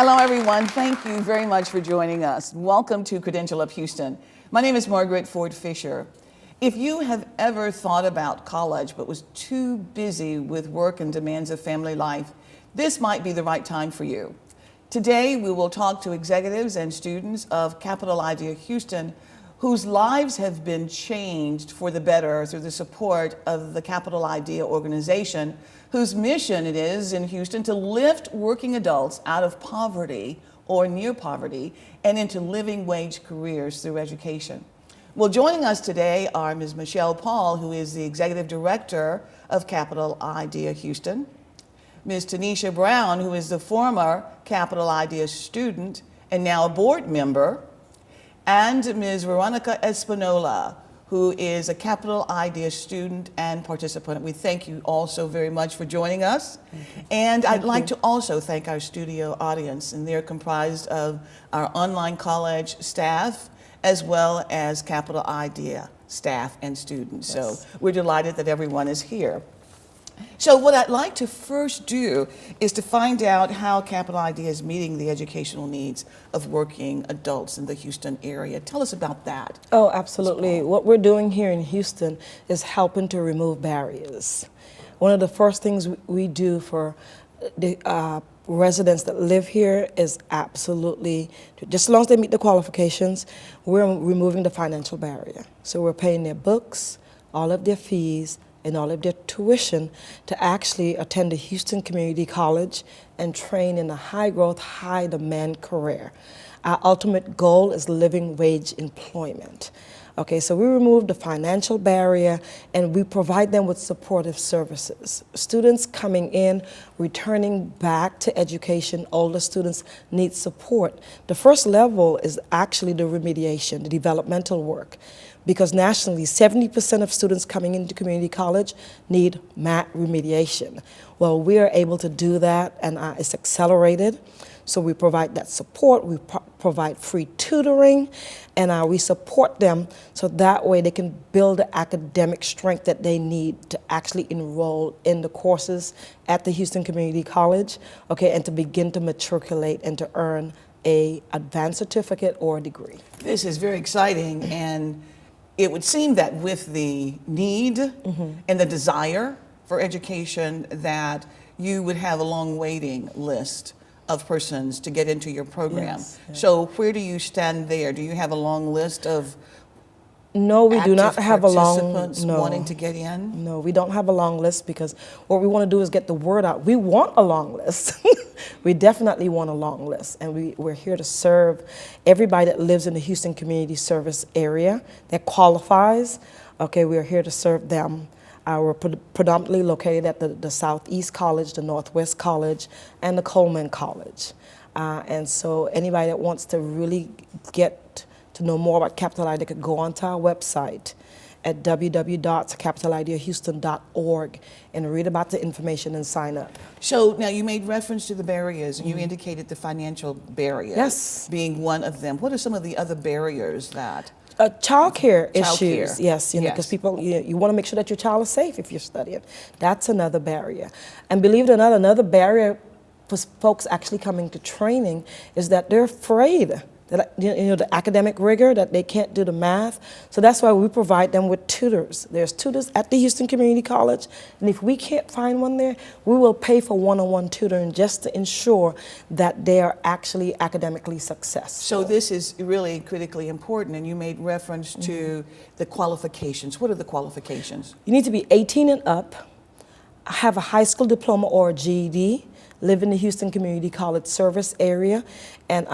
Hello, everyone. Thank you very much for joining us. Welcome to Credential Up Houston. My name is Margaret Ford Fisher. If you have ever thought about college but was too busy with work and demands of family life, this might be the right time for you. Today, we will talk to executives and students of Capital Idea Houston whose lives have been changed for the better through the support of the Capital Idea organization, whose mission it is in Houston to lift working adults out of poverty or near poverty and into living wage careers through education. Well, joining us today are Ms. Michelle Paul, who is the Executive Director of Capital Idea Houston, Ms. Tenesha Brown, who is the former Capital Idea student and now a board member, and Ms. Veronica Espinola, who is a Capital Idea student and participant. We thank you all so very much for joining us. And I'd like to also thank our studio audience, and they're comprised of our online college staff as well as Capital Idea staff and students. Yes. So we're delighted that everyone is here. So what I'd like to first do is to find out how Capital Idea is meeting the educational needs of working adults in the Houston area. Tell us about that. Oh, absolutely. What we're doing here in Houston is helping to remove barriers. One of the first things we do for the residents that live here is absolutely, just as long as they meet the qualifications, we're removing the financial barrier. So we're paying their books, all of their fees, and all of their tuition to actually attend a Houston Community College and train in a high-growth, high-demand career. Our ultimate goal is living wage employment. Okay, so we remove the financial barrier and we provide them with supportive services. Students coming in, returning back to education, older students need support. The first level is actually the remediation, the developmental work. Because nationally, 70% of students coming into community college need MAT remediation. Well, we are able to do that, and it's accelerated. So we provide that support, we provide free tutoring, and we support them so that way they can build the academic strength that they need to actually enroll in the courses at the Houston Community College, okay, and to begin to matriculate and to earn an advanced certificate or a degree. This is very exciting, and it would seem that with the need and the desire for education that you would have a long waiting list of persons to get into your program. Yes, yes. So where do you stand there? Do you have a long list of No, we do not have a long participants wanting to get in? No, we don't have a long list because what we want to do is get the word out. We want a long list. We definitely want a long list, and we're here to serve everybody that lives in the Houston Community Service area that qualifies. Okay, we're here to serve them. We're predominantly located at the Southeast College, the Northwest College, and the Coleman College. And so anybody that wants to really get to know more about Capital Idea could go onto our website at www.capitalideahouston.org and read about the information and sign up. So now you made reference to the barriers, and you indicated the financial barrier being one of them. What are some of the other barriers that? Childcare issues, yes, because Yes. people, you want to make sure that your child is safe if you're studying. That's another barrier. And believe it or not, another barrier for folks actually coming to training is that they're afraid that, the academic rigor, that they can't do the math. So that's why we provide them with tutors. There's tutors at the Houston Community College, and if we can't find one there, we will pay for one-on-one tutoring just to ensure that they are actually academically successful. So this is really critically important, and you made reference to the qualifications. What are the qualifications? You need to be 18 and up, have a high school diploma or a GED, live in the Houston Community College service area, and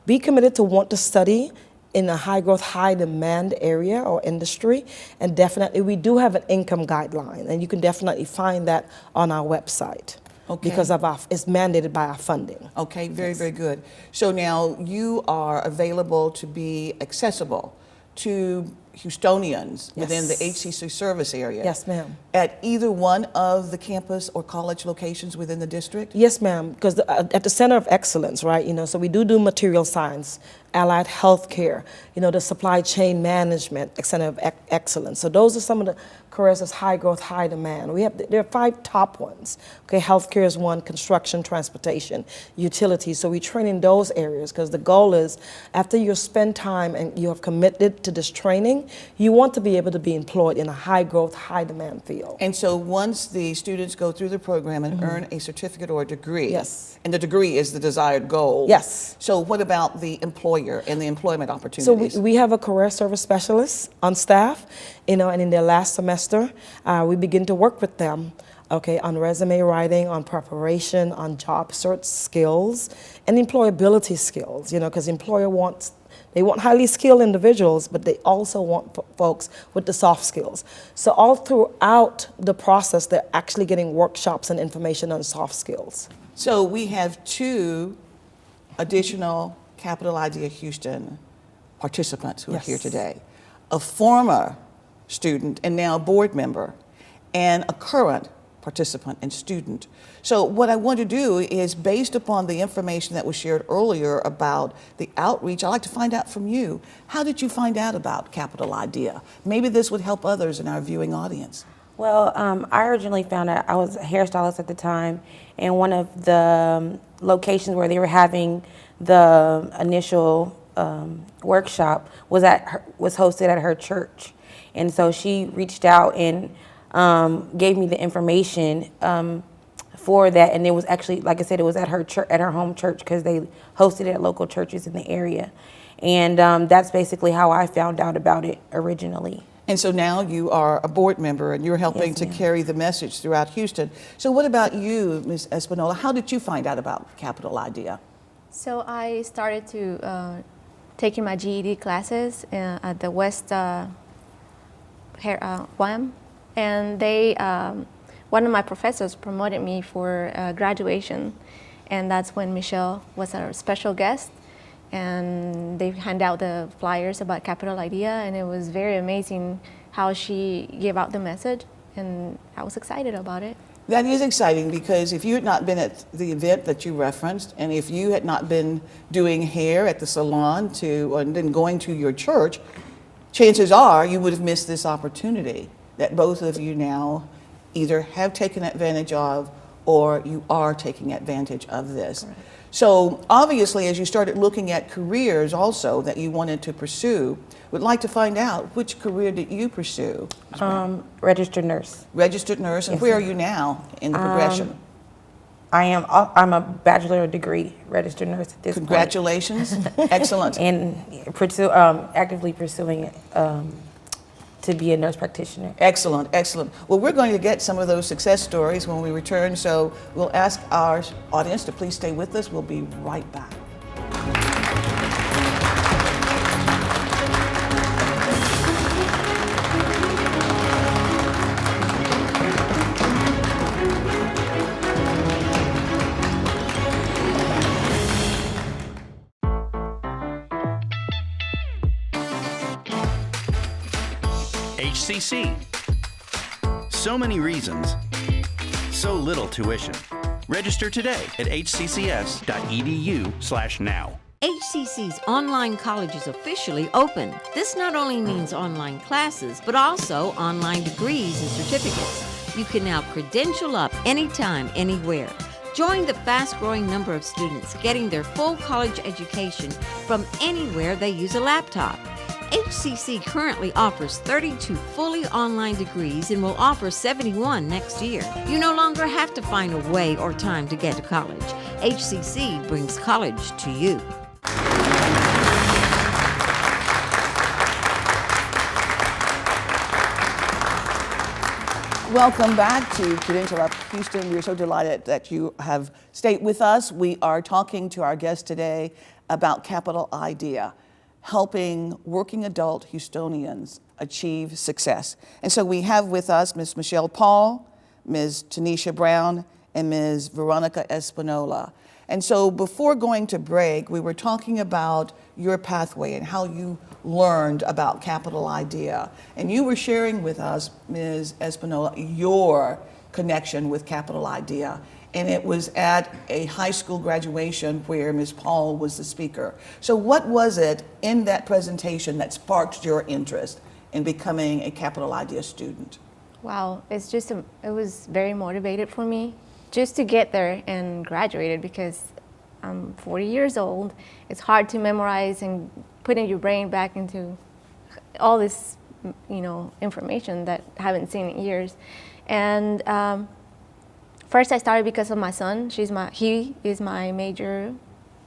be committed to want to study in a high-growth, high-demand area or industry. And definitely, we do have an income guideline, and you can definitely find that on our website. Okay. Because of it's mandated by our funding. Okay, very, very good. So now you are available to be accessible to Houstonians within the HCC service area. Yes, ma'am. At either one of the campus or college locations within the district? Yes, ma'am, because at the Center of Excellence, right, so we do material science, allied healthcare, the supply chain management, Center of Excellence. So those are some of the careers as high growth, high demand. There are 5 top ones. Okay, healthcare is one, construction, transportation, utilities. So we train in those areas because the goal is after you spend time and you have committed to this training, you want to be able to be employed in a high growth, high demand field. And so once the students go through the program and earn a certificate or a degree, yes, and the degree is the desired goal. Yes. So what about the employer and the employment opportunities? So we have a career service specialist on staff, and in their last semester, we begin to work with them, okay, on resume writing, on preparation, on job search skills, and employability skills, because they want highly skilled individuals, but they also want folks with the soft skills. So all throughout the process, they're actually getting workshops and information on soft skills. So we have 2 additional Capital Idea Houston participants who are here today. A former student and now board member, and a current participant and student. So what I want to do is, based upon the information that was shared earlier about the outreach, I'd like to find out from you, how did you find out about Capital Idea? Maybe this would help others in our viewing audience. Well, I originally found out, I was a hairstylist at the time, and one of the locations where they were having the initial workshop was hosted at her church. And so she reached out and gave me the information for that, and it was actually, like I said, it was at her church, at her home church, because they hosted it at local churches in the area. And that's basically how I found out about it originally. And so now you are a board member and you're helping to carry the message throughout Houston. So what about you, Ms. Espinola? How did you find out about Capital Idea? So I started to taking my GED classes at the West WAM, and they one of my professors promoted me for graduation, and that's when Michelle was our special guest, and they hand out the flyers about Capital Idea, and it was very amazing how she gave out the message, and I was excited about it. That is exciting, because if you had not been at the event that you referenced, and if you had not been doing hair at the salon and then going to your church, chances are you would have missed this opportunity that both of you now either have taken advantage of or you are taking advantage of this. Correct. So obviously, as you started looking at careers also that you wanted to pursue, would like to find out, which career did you pursue? Registered nurse. Registered nurse, and Yes, where ma'am. are you now in the progression? I'm a bachelor degree registered nurse at this Congratulations. Excellent. point. And actively pursuing to be a nurse practitioner. Excellent, excellent. Well, we're going to get some of those success stories when we return, so we'll ask our audience to please stay with us. We'll be right back. HCC. So many reasons, so little tuition. Register today at hccs.edu/now. HCC's online college is officially open. This not only means online classes, but also online degrees and certificates. You can now credential up anytime, anywhere. Join the fast-growing number of students getting their full college education from anywhere they use a laptop. HCC currently offers 32 fully online degrees and will offer 71 next year. You no longer have to find a way or time to get to college. HCC brings college to you. Welcome back to Credential Up Houston. We're so delighted that you have stayed with us. We are talking to our guest today about Capital Idea, helping working adult Houstonians achieve success. And so we have with us Ms. Michelle Paul, Ms. Tenesha Brown, and Ms. Veronica Espinola. And so before going to break, we were talking about your pathway and how you learned about Capital Idea. And you were sharing with us, Ms. Espinola, your connection with Capital Idea. And it was at a high school graduation where Ms. Paul was the speaker. So what was it in that presentation that sparked your interest in becoming a Capital Idea student? Wow, it was very motivated for me just to get there and graduated because I'm 40 years old. It's hard to memorize and putting your brain back into all this, information that I haven't seen in years. And first I started because of my son. He is my major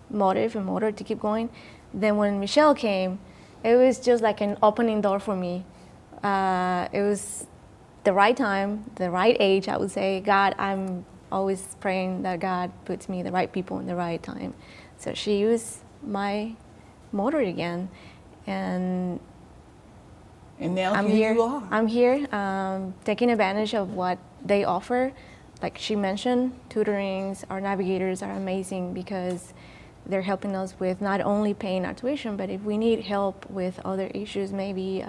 motive and motor to keep going. Then when Michelle came, it was just like an opening door for me. It was the right time, the right age, I would say. God, I'm always praying that God puts me the right people in the right time. So she was my motor again. And now I'm here here. you are. I'm here taking advantage of what they offer. Like she mentioned, tutorings, our navigators are amazing because they're helping us with not only paying our tuition, but if we need help with other issues, maybe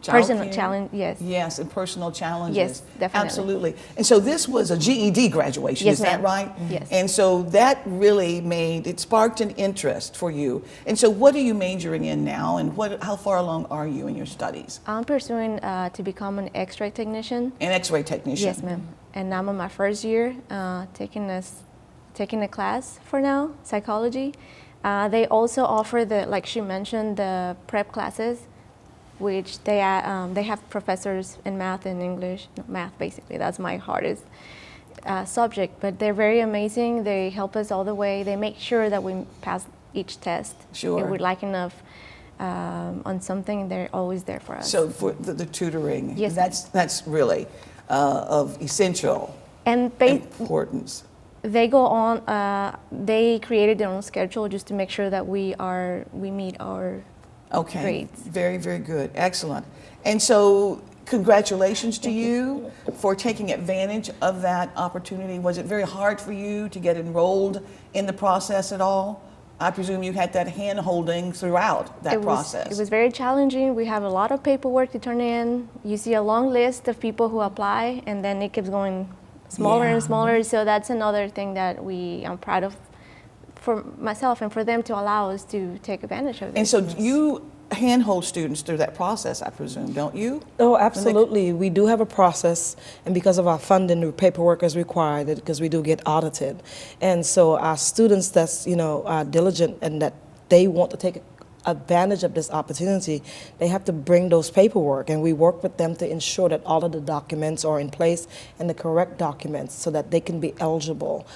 personal Childcare? challenge, yes. Yes, and personal challenges. Yes, definitely. Absolutely. And so this was a GED graduation, Yes, is that ma'am. right? Yes. And so that really it sparked an interest for you. And so what are you majoring in now, and how far along are you in your studies? I'm pursuing to become an X-ray technician. An X-ray technician. Yes, ma'am. And I'm in my first year taking a class for now, psychology. They also offer like she mentioned, the prep classes, which they have professors in math and English. Math, basically, that's my hardest subject. But they're very amazing. They help us all the way. They make sure that we pass each test. Sure. If we're lacking enough on something, they're always there for us. So for the tutoring, Yes. that's really of essential And importance. they go on. They created their own schedule just to make sure that we meet our Okay, grades. very, very good, excellent. And so congratulations to you for taking advantage of that opportunity. Was it very hard for you to get enrolled in the process at all? I presume you had that hand holding throughout that process. It was very challenging. We have a lot of paperwork to turn in. You see a long list of people who apply, and then it keeps going smaller Yeah. and smaller. So that's another thing that I'm proud of for myself and for them to allow us to take advantage of it. And so you handhold students through that process, I presume, don't you? Oh, absolutely. We do have a process, and because of our funding, the paperwork is required because we do get audited. And so our students that's, are diligent and that they want to take advantage of this opportunity, they have to bring those paperwork, and we work with them to ensure that all of the documents are in place and the correct documents so that they can be eligible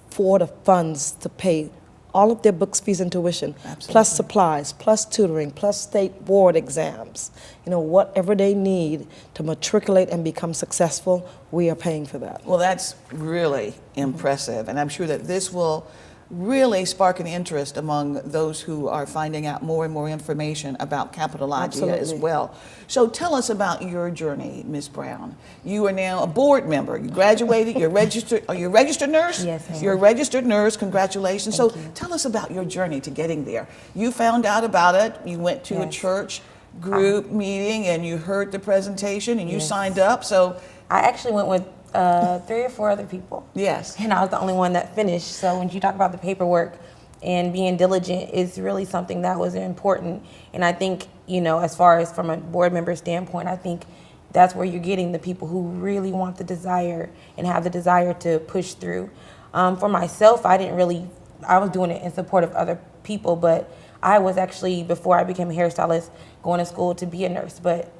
for the funds to pay all of their books, fees, and tuition, Absolutely. plus supplies, plus tutoring, plus state board exams. Whatever they need to matriculate and become successful, we are paying for that. Well, that's really impressive, and I'm sure that this will really spark an interest among those who are finding out more and more information about Capital Idea as Absolutely. well. So tell us about your journey, Ms. Brown. You are now a board member. You graduated. You're registered. Are you a registered nurse? Yes, ma'am. You're a registered nurse. Congratulations. Thank So you. tell us about your journey to getting there. You found out about it. You went to a Yes. church group meeting and you heard the presentation and you Yes. signed up. So I actually went with 3 or 4 other people. yes. And I was the only one that finished. So when you talk about the paperwork and being diligent, it's really something that was important. And I think, as far as from a board member standpoint, I think that's where you're getting the people who really want the desire and have the desire to push through. For myself, I was doing it in support of other people, but I was actually, before I became a hairstylist, going to school to be a nurse. But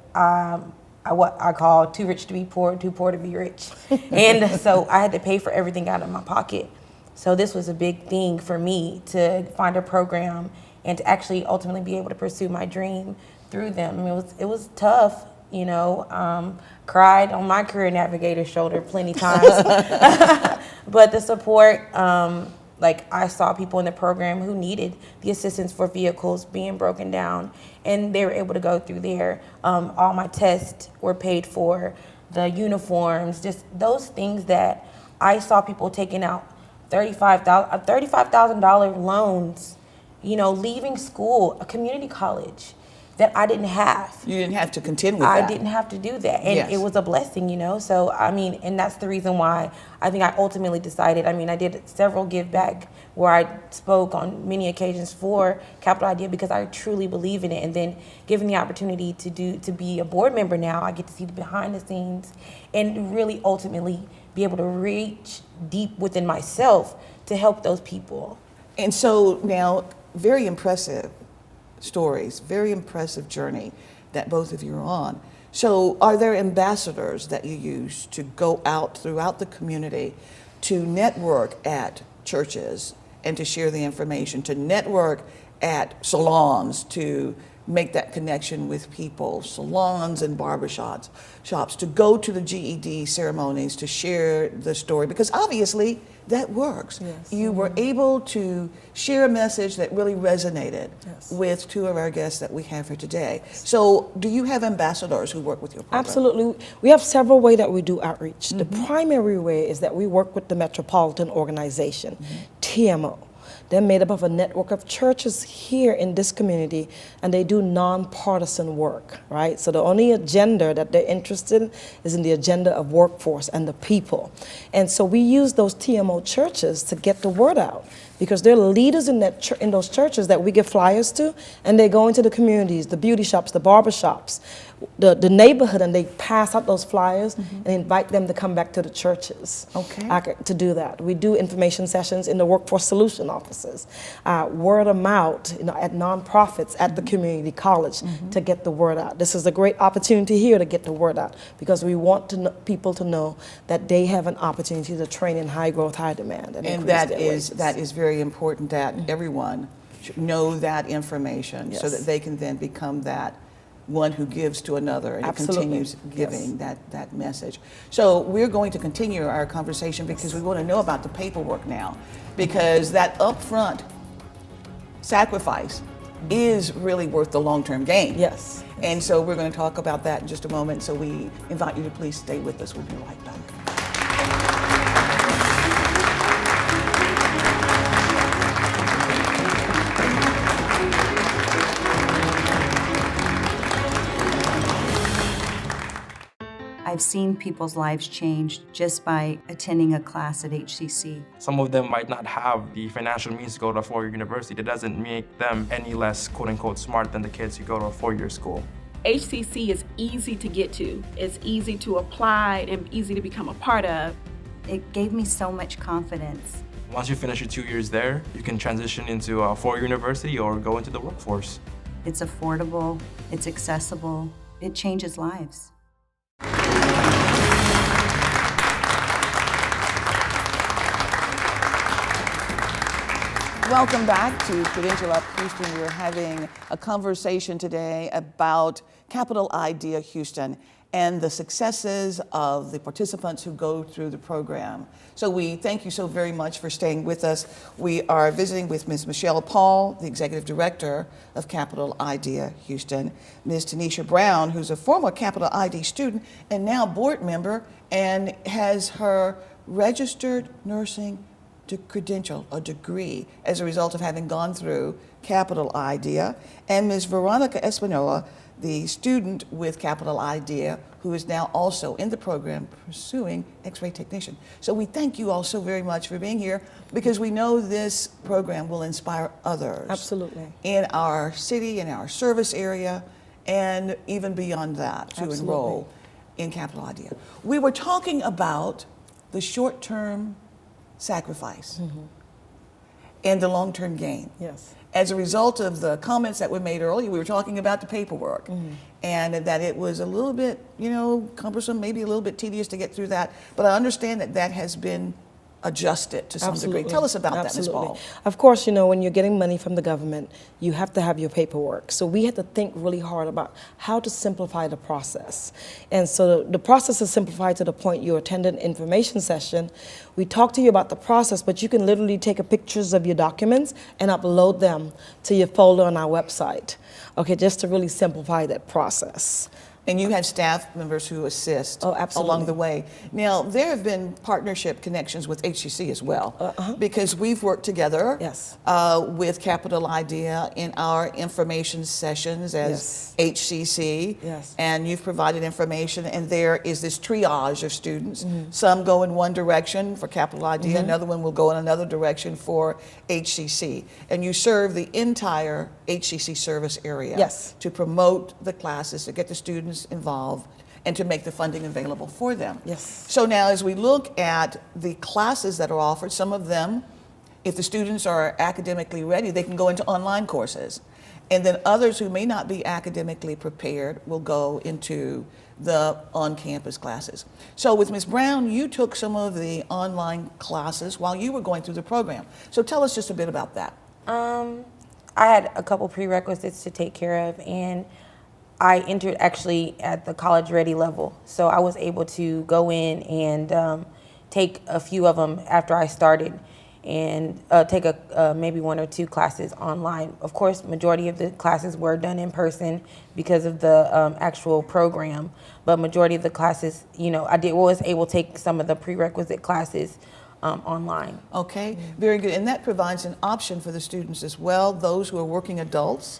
what I call too rich to be poor, too poor to be rich. And so I had to pay for everything out of my pocket. So this was a big thing for me to find a program and to actually ultimately be able to pursue my dream through them. I mean, it was tough, cried on my career navigator's shoulder plenty times. But the support, I saw people in the program who needed the assistance for vehicles being broken down, and they were able to go through there. All my tests were paid for, the uniforms, just those things that I saw people taking out $35,000 loans, leaving school, a community college, that I didn't have. You didn't have to contend with I that. didn't have to do that. And Yes. it was a blessing, you know? So, I mean, and that's the reason why I think I ultimately decided, I mean, I did several give back where I spoke on many occasions for Capital Idea because I truly believe in it. And then given the opportunity to be a board member now, I get to see the behind the scenes and really ultimately be able to reach deep within myself to help those people. And so now, very impressive stories, very impressive journey that both of you are on. So are there ambassadors that you use to go out throughout the community to network at churches and to share the information, to network at salons, to make that connection with people, salons and barbershops, to go to the GED ceremonies to share the story? Because obviously that works. Yes. You were able to share a message that really resonated Yes. with two of our guests that we have here today. So do you have ambassadors who work with your program? Absolutely. We have several ways that we do outreach. The primary way is that we work with the Metropolitan Organization, TMO. They're made up of a network of churches here in this community, and they do nonpartisan work, right? So the only agenda that they're interested in is in the agenda of workforce and the people. And so we use those TMO churches to get the word out, because they're leaders in in those churches that we give flyers to, and they go into the communities, the beauty shops, the barber shops, the neighborhood, and they pass out those flyers and invite them to come back to the churches. Okay. To do that. We do information sessions in the workforce solution offices, word of mouth, at nonprofits, at the community college to get the word out. This is a great opportunity here to get the word out, because we want people to know that they have an opportunity to train in high growth, high demand, and increase that their is wages. very important that everyone should know that information so Yes. that they can then become that one who gives to another and Absolutely. continues giving Yes. that message. So we're going to continue our conversation because we want to know about the paperwork now, because that upfront sacrifice is really worth the long-term gain. Yes. And so we're going to talk about that in just a moment. So we invite you to please stay with us. We'll be right back. I've seen people's lives change just by attending a class at HCC. Some of them might not have the financial means to go to a four-year university. That doesn't make them any less quote-unquote smart than the kids who go to a four-year school. HCC is easy to get to. It's easy to apply and easy to become a part of. It gave me so much confidence. Once you finish your 2 years there, you can transition into a four-year university or go into the workforce. It's affordable, it's accessible, it changes lives. Welcome back to Credential Up Houston. We're having a conversation today about Capital Idea Houston and the successes of the participants who go through the program. So we thank you so very much for staying with us. We are visiting with Ms. Michelle Paul, the Executive Director of Capital Idea Houston, Ms. Tenesha Brown, who's a former Capital ID student and now board member and has her registered nursing credential, a degree, as a result of having gone through Capital Idea, and Ms. Veronica Espinola, the student with Capital Idea, who is now also in the program pursuing X-ray technician. So we thank you all so very much for being here, because we know this program will inspire others. Absolutely. In our city, in our service area, and even beyond that, to Absolutely. enroll in Capital Idea. We were talking about the short-term sacrifice and the long-term gain. Yes. As a result of the comments that were made earlier, we were talking about the paperwork and that it was a little bit, cumbersome, maybe a little bit tedious to get through that. But I understand that that has been adjusted to some degree. Tell us about that, Ms. Paul. Of course, when you're getting money from the government, you have to have your paperwork. So we had to think really hard about how to simplify the process. And so the process is simplified to the point you attend an information session. We talk to you about the process, but you can literally take pictures of your documents and upload them to your folder on our website. Okay, just to really simplify that process. And you have staff members who assist absolutely. along the way. Now, there have been partnership connections with HCC as well, because we've worked together with Capital Idea in our information sessions as HCC, and you've provided information, and there is this triage of students. Some go in one direction for Capital Idea, another one will go in another direction for HCC, and you serve the entire HCC service area to promote the classes, to get the students involved, and to make the funding available for them. So now as we look at the classes that are offered, some of them, if the students are academically ready, they can go into online courses. And then others who may not be academically prepared will go into the on-campus classes. So with Ms. Brown, you took some of the online classes while you were going through the program. So tell us just a bit about that. I had a couple prerequisites to take care of, and I entered actually at the college ready level. So I was able to go in and take a few of them after I started, and take maybe 1 or 2 classes online. Of course, majority of the classes were done in person because of the actual program, but majority of the classes, you know, was able to take some of the prerequisite classes online. Okay, very good. And that provides an option for the students as well, those who are working adults.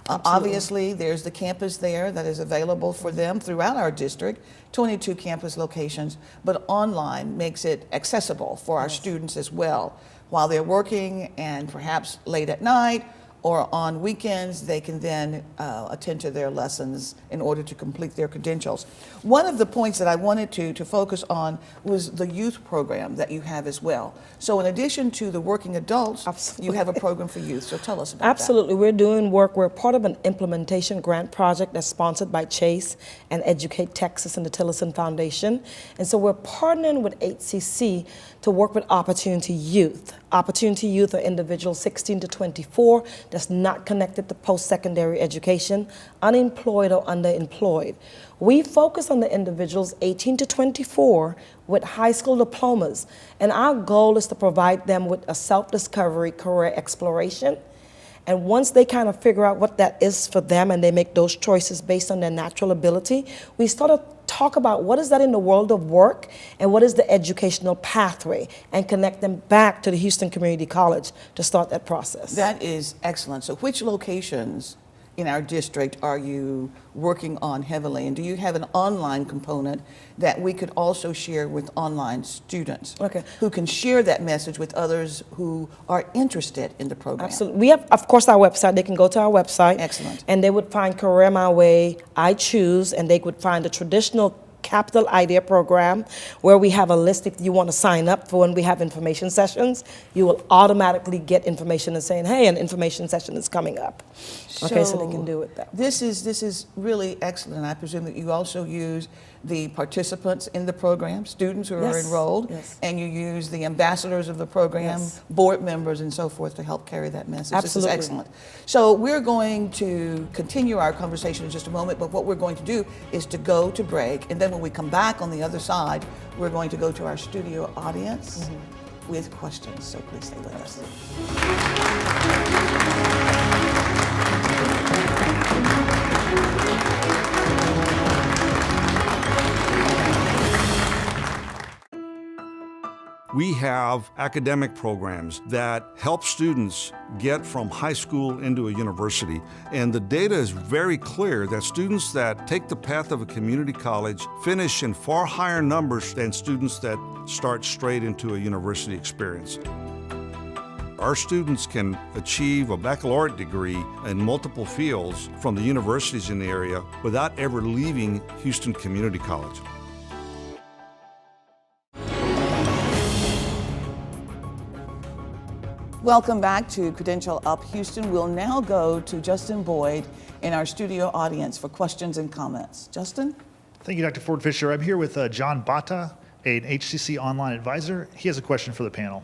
Obviously, there's the campus there that is available for them throughout our district, 22 campus locations, but online makes it accessible for our students as well. While they're working and perhaps late at night or on weekends, they can then attend to their lessons in order to complete their credentials. One of the points that I wanted to focus on was the youth program that you have as well. So in addition to the working adults, you have a program for youth. So tell us about Absolutely. We're doing work. We're part of an implementation grant project that's sponsored by Chase and Educate Texas and the Tillerson Foundation. And so we're partnering with HCC to work with Opportunity Youth. Opportunity Youth are individuals 16 to 24 that's not connected to post-secondary education, unemployed or underemployed. We focus on the individuals 18 to 24 with high school diplomas, and our goal is to provide them with a self-discovery career exploration. And once they kind of figure out what that is for them and they make those choices based on their natural ability, we start to talk about what is that in the world of work and what is the educational pathway, and connect them back to the Houston Community College to start that process. That is excellent. So which locations in our district are you working on heavily? And do you have an online component that we could also share with online students who can share that message with others who are interested in the program? Absolutely. We have, of course, our website. They can go to our website. Excellent. And they would find Career My Way, I Choose, and they would find the traditional Capital Idea program, where we have a list. If you want to sign up for when we have information sessions, you will automatically get information and saying, hey, an information session is coming up. Okay, so they can do it that way. This is really excellent. I presume that you also use the participants in the program, students who are enrolled, and you use the ambassadors of the program, board members and so forth to help carry that message. Absolutely. This is excellent. So we're going to continue our conversation in just a moment, but what we're going to do is to go to break, and then when we come back on the other side, we're going to go to our studio audience with questions. So please stay with us. We have academic programs that help students get from high school into a university. And the data is very clear that students that take the path of a community college finish in far higher numbers than students that start straight into a university experience. Our students can achieve a baccalaureate degree in multiple fields from the universities in the area without ever leaving Houston Community College. Welcome back to Credential Up Houston. We'll now go to Justin Boyd in our studio audience for questions and comments. Justin? Thank you, Dr. Ford Fisher. I'm here with John Bata, an HCC online advisor. He has a question for the panel.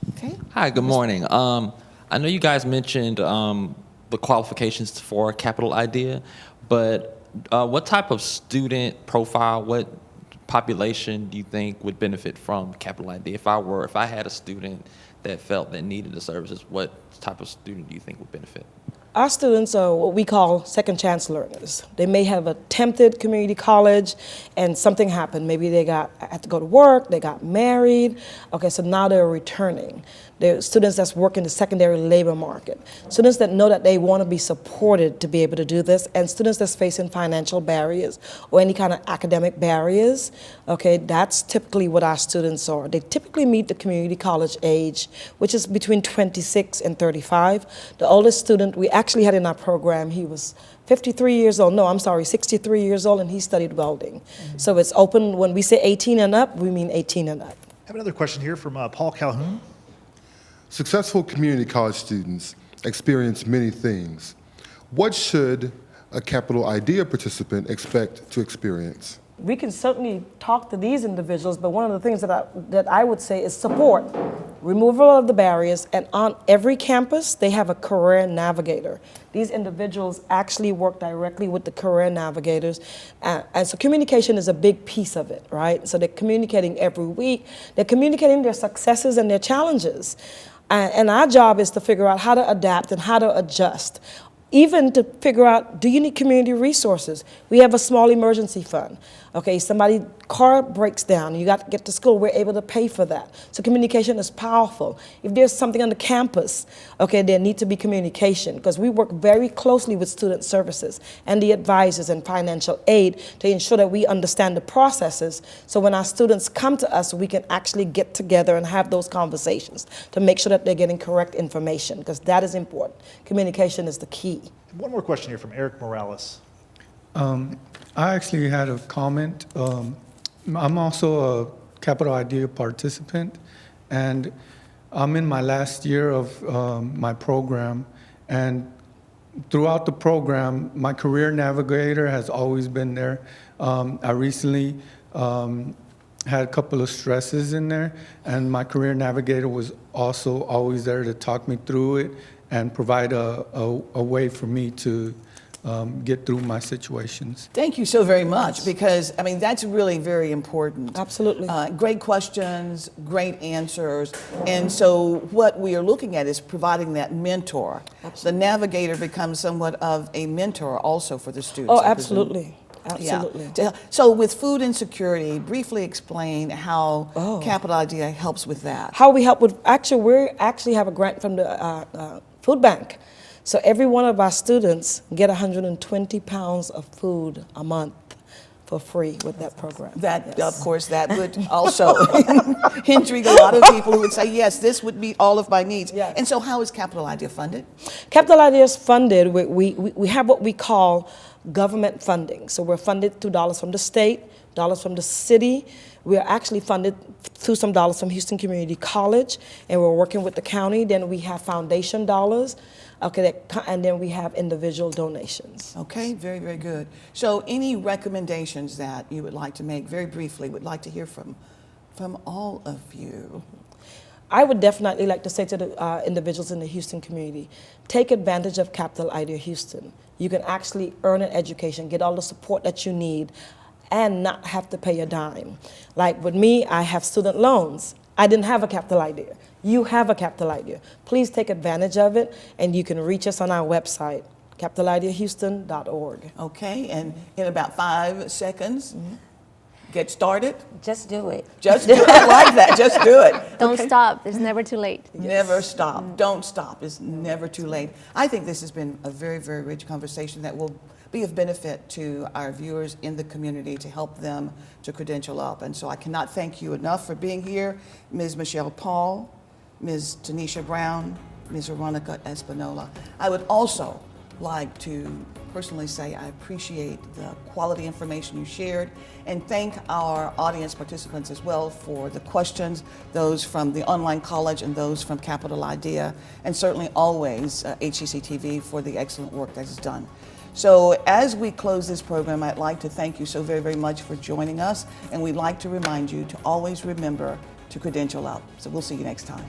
Okay. Hi, good morning. I know you guys mentioned the qualifications for Capital Idea, but what type of student profile, what population do you think would benefit from Capital Idea? If I had a student that felt that needed the services, what type of student do you think would benefit? Our students are what we call second chance learners. They may have attempted community college and something happened. Maybe they had to go to work, they got married. Okay, so now they're returning. They're students that's working the secondary labor market. Students that know that they want to be supported to be able to do this, and students that's facing financial barriers or any kind of academic barriers. Okay, that's typically what our students are. They typically meet the community college age, which is between 26 and 35. The oldest student we actually had in our program, he was 53 years old. No, I'm sorry, 63 years old, and he studied welding. So it's open. When we say 18 and up, we mean 18 and up. I have another question here from Paul Calhoun. Successful community college students experience many things. What should a Capital IDEA participant expect to experience? We can certainly talk to these individuals, but one of the things that I would say is support, removal of the barriers, and on every campus, they have a career navigator. These individuals actually work directly with the career navigators, and so communication is a big piece of it, right? So they're communicating every week, they're communicating their successes and their challenges, and our job is to figure out how to adapt and how to adjust. Even to figure out, do you need community resources? We have a small emergency fund. Okay, somebody's car breaks down, you got to get to school, we're able to pay for that. So communication is powerful. If there's something on the campus, okay, there needs to be communication, because we work very closely with student services and the advisors and financial aid to ensure that we understand the processes, so when our students come to us, we can actually get together and have those conversations to make sure that they're getting correct information, because that is important. Communication is the key. One more question here from Eric Morales. I actually had a comment. I'm also a Capital IDEA participant, and I'm in my last year of my program. And throughout the program, my career navigator has always been there. I recently had a couple of stresses in there, and my career navigator was also always there to talk me through it and provide a way for me to get through my situations. Thank you so very much, because I mean that's really very important. Absolutely. Great questions, great answers, and so what we are looking at is providing that mentor. Absolutely. The navigator becomes somewhat of a mentor also for the students. Oh, absolutely. Absolutely. Yeah. So with food insecurity, briefly explain how Capital IDEA helps with that. How we help with, we actually have a grant from the food bank. So every one of our students get 120 pounds of food a month for free with that program. That, yes. Of course, that would also intrigue a lot of people who would say, yes, this would meet all of my needs. Yes. And so how is Capital IDEA funded? Capital IDEA is funded. We have what we call government funding. So we're funded through dollars from the state, dollars from the city. We are actually funded through some dollars from Houston Community College, and we're working with the county. Then we have foundation dollars. Okay, and then we have individual donations. Okay, very, very good. So any recommendations that you would like to make, very briefly, would like to hear from all of you. I would definitely like to say to the individuals in the Houston community, take advantage of Capital IDEA Houston. You can actually earn an education, get all the support that you need, and not have to pay a dime. Like with me, I have student loans. I didn't have a Capital IDEA. You have a Capital IDEA. Please take advantage of it, and you can reach us on our website, capitalideahouston.org. Okay, and in about 5 seconds, get started. Just do it. Just do it. I like that. Just do it. Don't stop. It's never too late. Never stop. Don't stop. It's never too late. I think this has been a very, very rich conversation that will be of benefit to our viewers in the community to help them to credential up. And so I cannot thank you enough for being here, Ms. Michelle Paul, Ms. Tenesha Brown, Ms. Veronica Espinola. I would also like to personally say I appreciate the quality information you shared, and thank our audience participants as well for the questions, those from the online college and those from Capital IDEA, and certainly always HCC TV for the excellent work that is done. So as we close this program, I'd like to thank you so very, very much for joining us, and we'd like to remind you to always remember to credential up. So we'll see you next time.